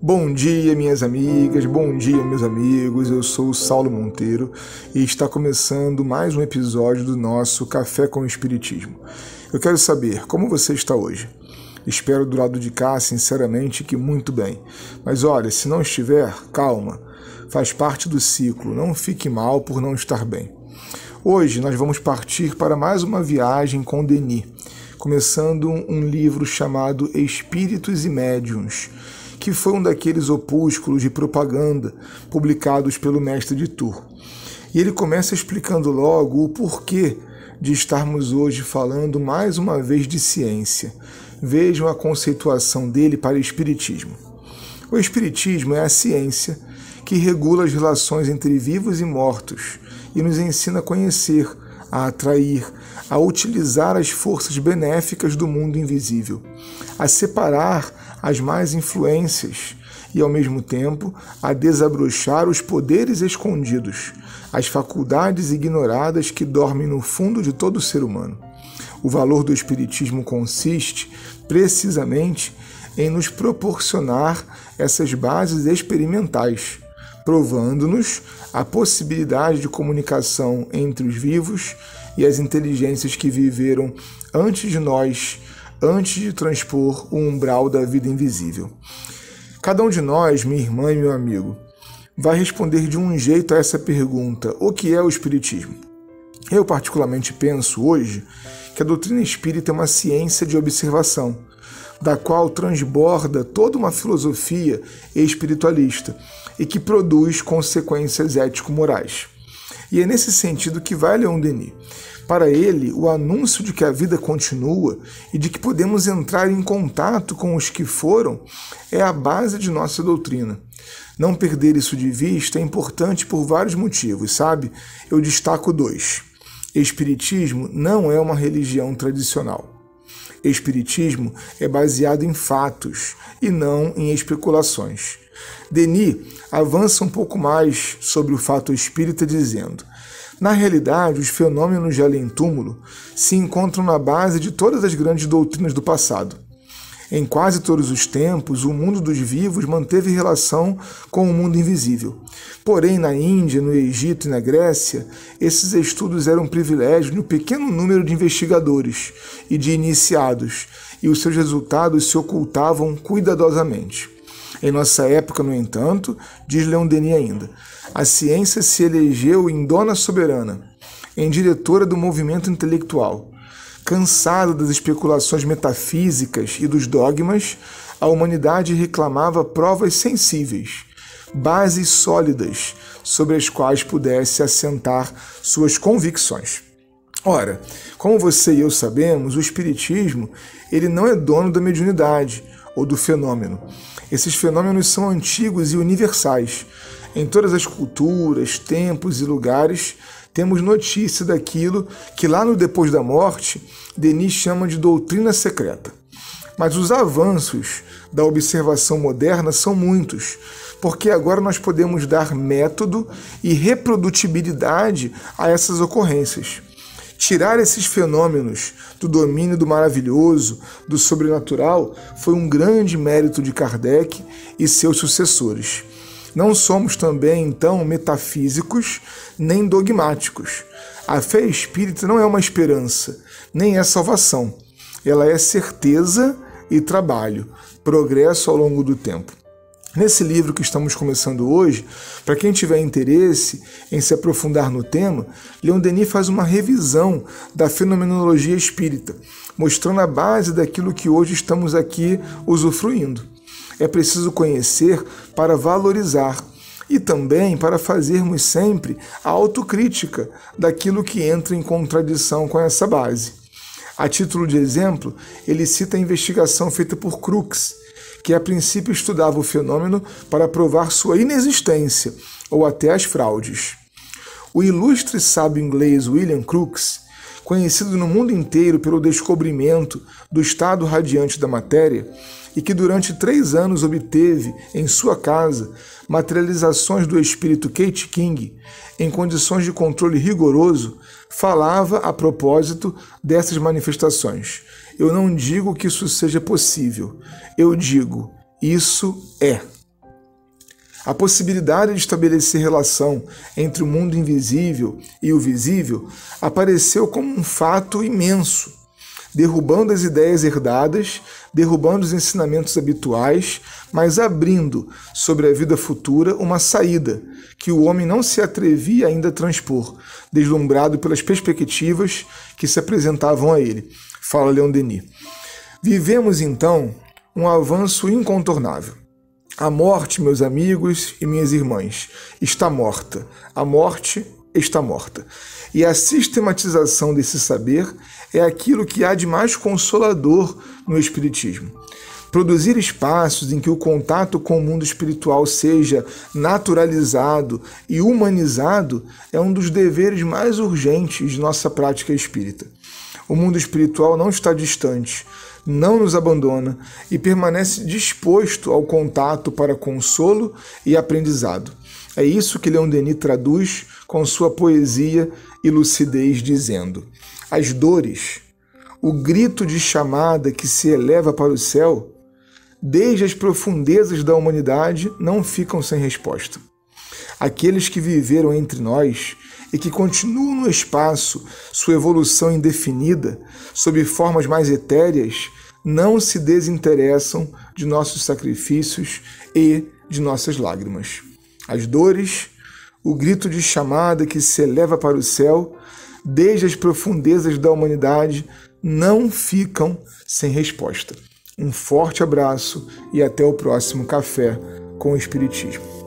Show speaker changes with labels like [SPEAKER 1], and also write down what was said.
[SPEAKER 1] Bom dia, minhas amigas, bom dia, meus amigos. Eu sou o Saulo Monteiro e está começando mais um episódio do nosso Café com o Espiritismo. Eu quero saber como você está hoje. Espero do lado de cá, sinceramente, que muito bem. Mas olha, se não estiver, calma. Faz parte do ciclo, não fique mal por não estar bem. Hoje nós vamos partir para mais uma viagem com Denis, começando um livro chamado Espíritos e Médiuns, que foi um daqueles opúsculos de propaganda publicados pelo mestre de Tours. E ele começa explicando logo o porquê de estarmos hoje falando mais uma vez de ciência. Vejam a conceituação dele para o Espiritismo. O Espiritismo é a ciência que regula as relações entre vivos e mortos e nos ensina a conhecer, a atrair, a utilizar as forças benéficas do mundo invisível, a separar as más influências e, ao mesmo tempo, a desabrochar os poderes escondidos, as faculdades ignoradas que dormem no fundo de todo ser humano. O valor do Espiritismo consiste, precisamente, em nos proporcionar essas bases experimentais, provando-nos a possibilidade de comunicação entre os vivos e as inteligências que viveram antes de nós, antes de transpor o umbral da vida invisível. Cada um de nós, minha irmã e meu amigo, vai responder de um jeito a essa pergunta: o que é o Espiritismo? Eu particularmente penso hoje que a doutrina espírita é uma ciência de observação, da qual transborda toda uma filosofia espiritualista e que produz consequências ético-morais. E é nesse sentido que vai Leon Denis. Para ele, o anúncio de que a vida continua e de que podemos entrar em contato com os que foram é a base de nossa doutrina. Não perder isso de vista é importante por vários motivos, sabe? Eu destaco dois. Espiritismo não é uma religião tradicional. Espiritismo é baseado em fatos e não em especulações. Denis avança um pouco mais sobre o fato espírita dizendo: na realidade, os fenômenos de além-túmulo se encontram na base de todas as grandes doutrinas do passado. Em quase todos os tempos, o mundo dos vivos manteve relação com o mundo invisível. Porém, na Índia, no Egito e na Grécia, esses estudos eram privilégio de um pequeno número de investigadores e de iniciados, e os seus resultados se ocultavam cuidadosamente. Em nossa época, no entanto, diz Leon Denis ainda, a ciência se elegeu em dona soberana, em diretora do movimento intelectual. Cansada das especulações metafísicas e dos dogmas, a humanidade reclamava provas sensíveis, bases sólidas sobre as quais pudesse assentar suas convicções. Ora, como você e eu sabemos, o Espiritismo ele não é dono da mediunidade ou do fenômeno. Esses fenômenos são antigos e universais. Em todas as culturas, tempos e lugares, temos notícia daquilo que lá no depois da morte, Denis chama de doutrina secreta. Mas os avanços da observação moderna são muitos, porque agora nós podemos dar método e reprodutibilidade a essas ocorrências. Tirar esses fenômenos do domínio do maravilhoso, do sobrenatural, foi um grande mérito de Kardec e seus sucessores. Não somos também, então, metafísicos nem dogmáticos. A fé espírita não é uma esperança, nem é salvação. Ela é certeza e trabalho, progresso ao longo do tempo. Nesse livro que estamos começando hoje, para quem tiver interesse em se aprofundar no tema, Leon Denis faz uma revisão da fenomenologia espírita, mostrando a base daquilo que hoje estamos aqui usufruindo. É preciso conhecer para valorizar e também para fazermos sempre a autocrítica daquilo que entra em contradição com essa base. A título de exemplo, ele cita a investigação feita por Crookes, que a princípio estudava o fenômeno para provar sua inexistência ou até as fraudes. O ilustre sábio inglês William Crookes, conhecido no mundo inteiro pelo descobrimento do estado radiante da matéria, e que durante 3 anos obteve em sua casa materializações do espírito Kate King em condições de controle rigoroso, falava a propósito dessas manifestações. Eu não digo que isso seja possível, eu digo, isso é. A possibilidade de estabelecer relação entre o mundo invisível e o visível apareceu como um fato imenso, derrubando as ideias herdadas, derrubando os ensinamentos habituais, mas abrindo sobre a vida futura uma saída que o homem não se atrevia ainda a transpor, deslumbrado pelas perspectivas que se apresentavam a ele. Fala Leon Denis. Vivemos, então, um avanço incontornável. A morte, meus amigos e minhas irmãs, está morta. A morte está morta. E a sistematização desse saber é aquilo que há de mais consolador no Espiritismo. Produzir espaços em que o contato com o mundo espiritual seja naturalizado e humanizado é um dos deveres mais urgentes de nossa prática espírita. O mundo espiritual não está distante, não nos abandona e permanece disposto ao contato para consolo e aprendizado. É isso que Leon Denis traduz com sua poesia e lucidez, dizendo: as dores, o grito de chamada que se eleva para o céu, desde as profundezas da humanidade, não ficam sem resposta. Aqueles que viveram entre nós e que continuam no espaço sua evolução indefinida, sob formas mais etéreas, não se desinteressam de nossos sacrifícios e de nossas lágrimas. As dores, o grito de chamada que se eleva para o céu, desde as profundezas da humanidade, não ficam sem resposta. Um forte abraço e até o próximo Café com o Espiritismo.